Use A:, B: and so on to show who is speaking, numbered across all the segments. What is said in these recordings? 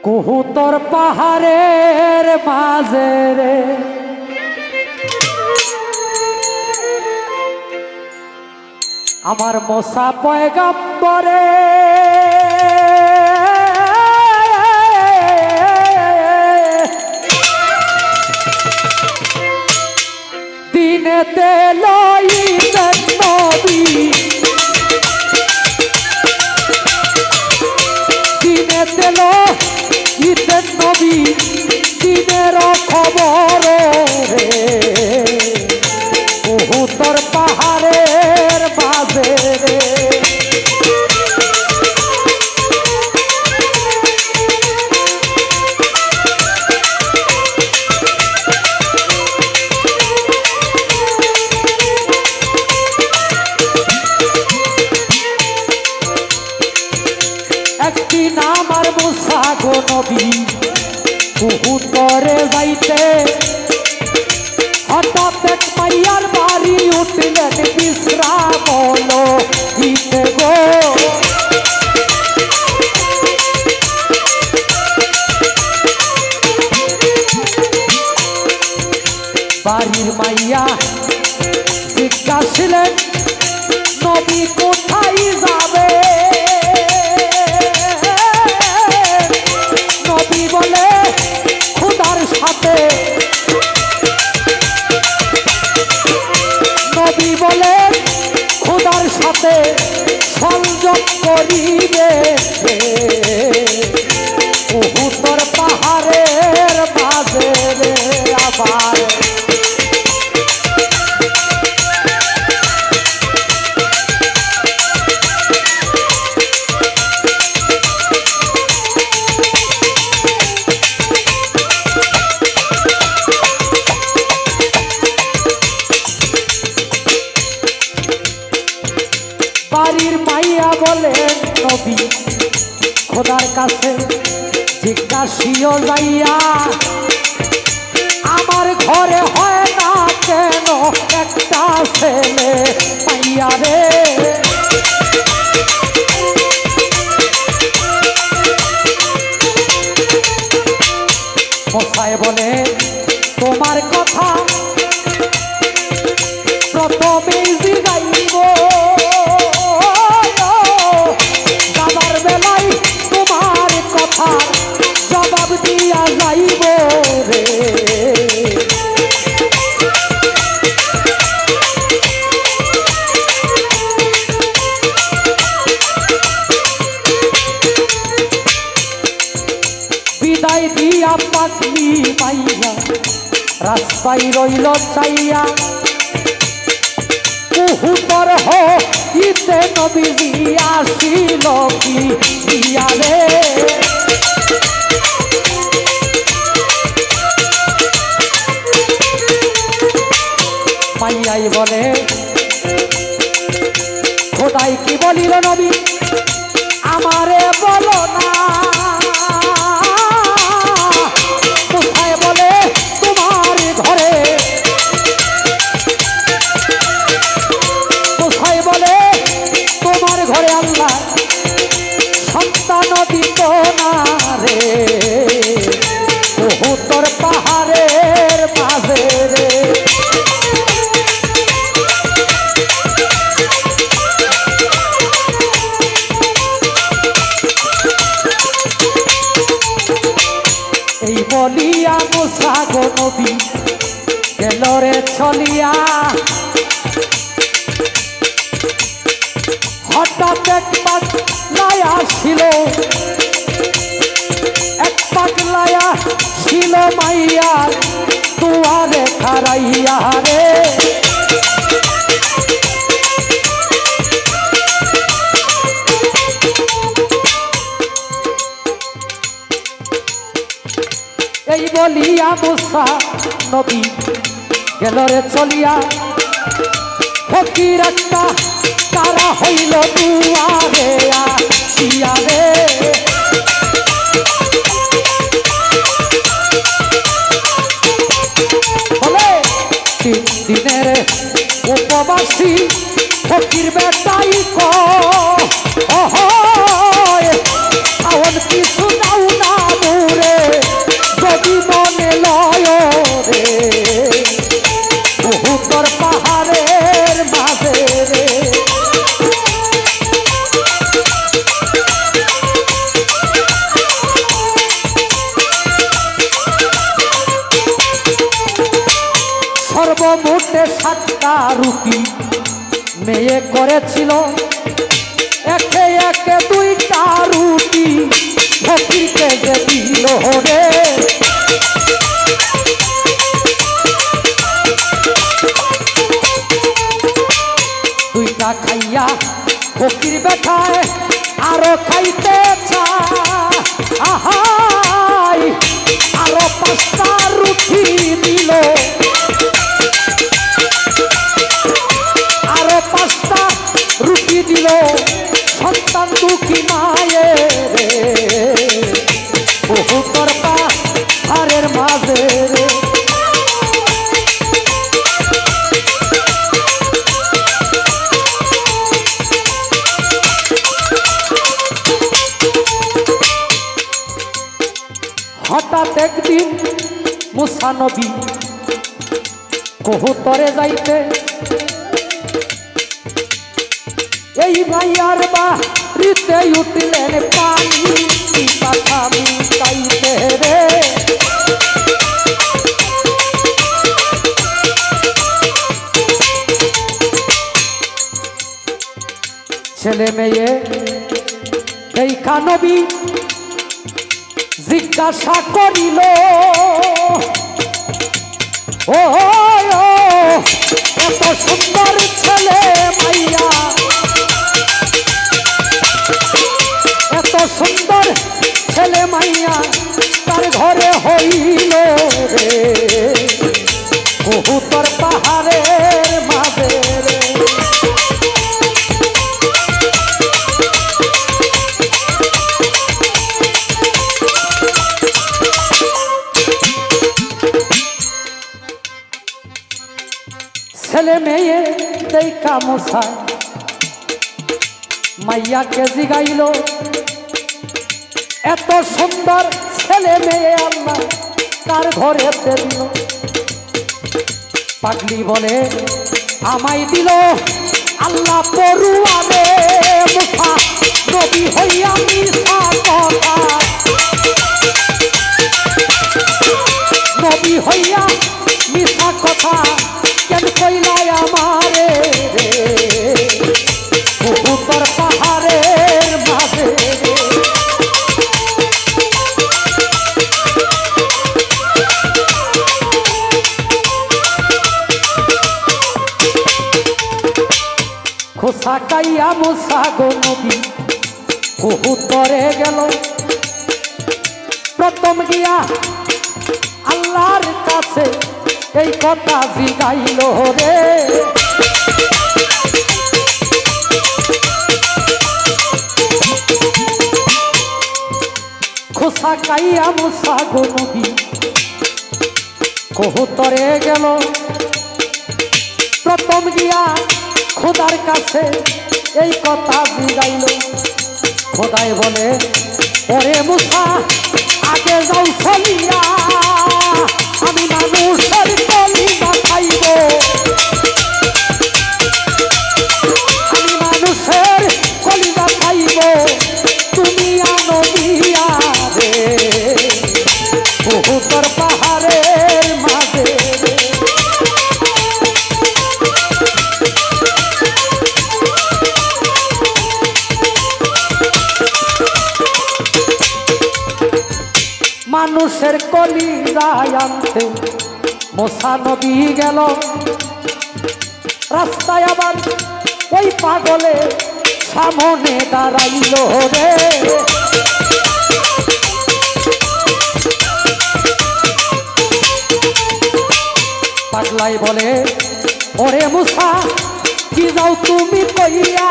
A: কহুতর পাহাড়ের মাঝে রে আমার মোসা পয়গম্বরে দিনেতে লইতেন নবী দিনেতে লইতেন নবী দিনের খবর রে কহুতর পাহাড়ের মাঝে রে একদিন আমার মুসা গো নবী কহুতরে যাইতে হঠাৎ এক মাইয়ার বাড়ি উঠলেন বিশ্রাম লইতে গো বাড়ির মাইয়া জিজ্ঞাসিলেন নবী কোথায় যাবে নবী বলে খোদার সাথে নবী বলে খোদার সাথে সংযোগ করিবে কহুতর পাহাড়ের মাঝে রে আবার বাড়ির মাইয়া বলেন নবী খোদার কাছে জিজ্ঞাসিও যাইয়া আমার ঘরে হয় না কেন একটা ছেলে পাইয়া রে মশাই বলে তোমার কথা প্রথমেই জিগাইব যাবার বেলায় তোমার কথা জবাব দিয়া যাইব রে বিদায় দিয়া পাগলি মাইয়া রাস্তায় রইল চাইয়া কহুতর হইতে নবীজি আসিল কি দিয়া রে মাইয়াই বলে খোদাই কি বলিল নবী আমারে বলো না কোথায় বলে তোমার ঘরে কোথায় বলে তোমার ঘরে আল্লাহ সন্তান দিত না রে কহুতর পাহাড়ের মাঝে রে এই বলিয়া মুসা গো নবী গেল রে চলিয়া হঠাৎ এক পাগলায়া ছিল এক পাগলায়া ছিল মাইয়ার দুয়ারে খারাইয়া রে এই বলিয়া মুসা নবী গেল রে চলিয়া ফকির একটা তারা হইল দুয়ারে আসিয়া রে বলে 3 দিনের উপবাসী ফকির বেটাই কয় আওয়াজ কিছু দাও না জীবনে লয় রে বহুতর পাহাড়ের মাঝে রে সর্বমোটে 7টা রুটি মেয়ে করেছিল একে একে 2টা রুটি ফকিরকে যে দিল রে 2টা খাইয়া ফকির বেটায় আরো খাইতে চায় আরো 5টা রুটি দিল আরো 5টা রুটি দিল সন্তান দুঃখী মায়ের বহুতর পাহাড়ের মাঝে রে হঠাৎ একদিন মুসা নবী কবুতরে যাইতে এই ভাইয়ার বাড়িতে উঠলেন পানি পাখা মিটাইতে রে ছেলে মেয়ে দেখা নবী জিজ্ঞাসা করিল ও এত সুন্দর ছেলে মাইয়া এত সুন্দর ছেলে মাইয়া তার ঘরে হইল রে কবুতর পাহাড়ের মাঝে রে ছেলে মেয়ে দেখা মুসা মাইয়াকে জিগাইল এত সুন্দর ছেলে মেয়ে আল্লাহ কার ঘরে দিল পাগলি বলে আমায় দিল আল্লাহ পড়ুয়ারে মুসা নবী হইয়া মিশা কথা নবী হইয়া মিশা কথা কেন কইলাই আমারে রে কবুতর পাহাড়ের মাঝে খোসা কাইয়া মুসা গো নবী কবুতরে গেল প্রথম গিয়া আল্লাহর কাছে এই কথা জিগাইল রে খোসা কাইয়া মুসা গো নবী কবুতরে গেল প্রথম গিয়া খোদার কাছে এই কথা জিগাইল খোদায় বলে ওরে মুসা আগে যাও চলিয়া আমি মানুষের কলিজা খাইব আমি মানুষের কলিজা খাইব তুমি আনো দিয়া রে কবুতর পাহাড়ের মাঝে মানুষের কলিজায় আনতে মুসা নবী গেল রাস্তায় আবার ওই পাগলে সামনে দাঁড়াইল রে পাগলাই বলে ওরে মুসা কি যাও তুমি কইয়া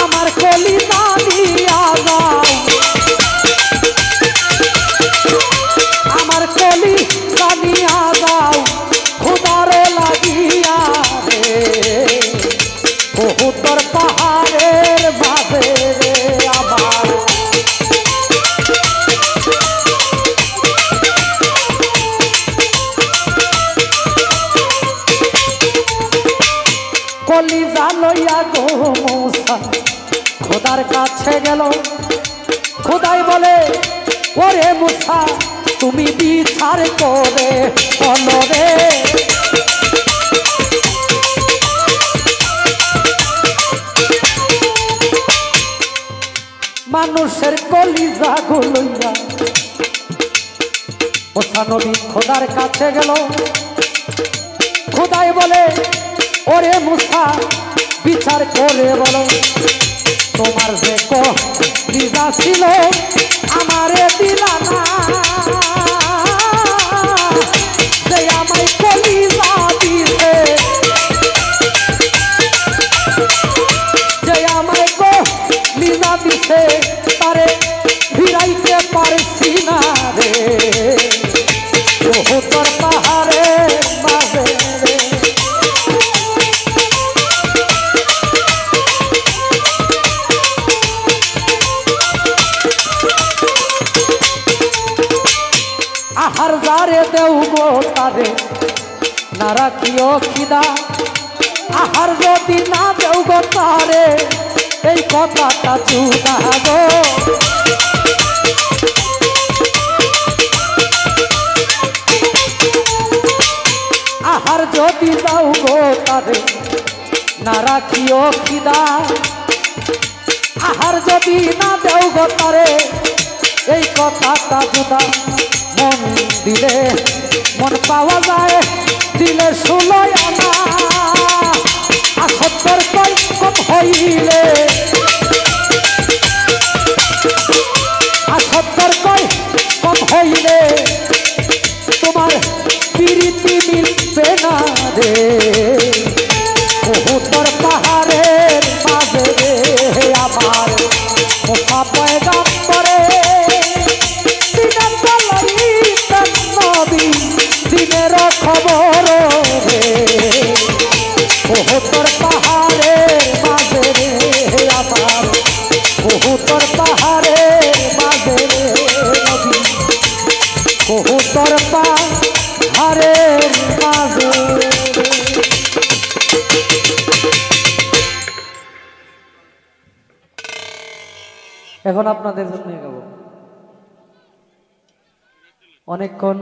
A: আমার কলিজা নিয়া যাও আমার কলিজা নিয়া যাও খুদারে লাগিয়া রে কবুতর পাহাড়ের মাঝে রে আমার লইয়া গো মূসা খোদার কাছে গেল। খোদাই বলে ওরে মূসা তুমি বিচার করে বলো রে, মানুষের কলিজা গুলইয়া। মূসা নবী খোদার কাছে গেল। খোদাই বলে ওরে মূসা বিচার করে বলো, তোমার যে কলিজা ছিল আমারে দিলা না, যে আমায় কলিজা দিছে, যে আমায় কলিজা দিছে তারে ফিরাইতে পারছি না রে, তোর পাহাড়ে মাঝে রে। আহার যারে দেও গো তারে না রাখিও খিদা, আহার যদি না দেও গো তারে এই কথাটা চুনা গো। আহার যদি দাও গো তারে না রাখিও খিদা, আহার যদি না দেও গো তারে এই কথাটা জুদা। মন দিলে মন পাওয়া যায়, দিলে 16 আনা, আর 70 কই কম হইলে, আর 70 কই কম হইলে তোমার প্রীতি মিলবে না রে, তোর পাহাড়ের মাঝে রে আমার মূসা পয়গাম্বরে দিনের খবর রে, তোর পাহাড়ের মাঝে রে আমার, তোর পাহাড়ের মাঝে রে নবী, তোর পাহাড়ের মাঝে। এখন আপনাদের জন্য গাবো অনেকক্ষণ।